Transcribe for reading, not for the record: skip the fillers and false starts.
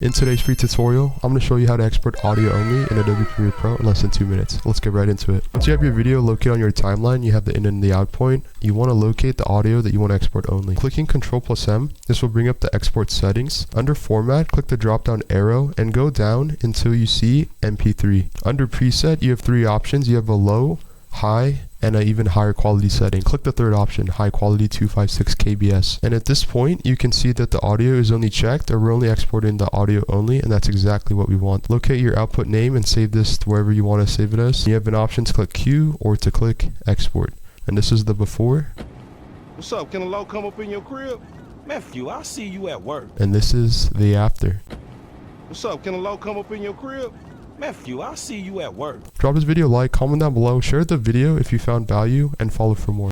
In today's free tutorial, I'm going to show you how to export audio only in Adobe Premiere Pro in less than 2 minutes. Let's get right into it. Once you have your video located on your timeline, you have the in and the out point. You want to locate the audio that you want to export only. Clicking Ctrl+M, this will bring up the export settings. Under Format, click the drop down arrow and go down until you see MP3. Under Preset, you have 3 options. You have a low, high, and an even higher quality setting. Click the third option, high quality 256 kbs. And at this point, you can see that the audio is only checked, or we're only exporting the audio only, and that's exactly what we want. Locate your output name and save this to wherever you want to save it as. You have an option to click Q or to click Export. And this is the before. What's up? Can a low come up in your crib? Matthew, I'll see you at work. And this is the after. What's up? Can a low come up in your crib? Matthew, I'll see you at work. Drop this video a like, comment down below, share the video if you found value, and follow for more.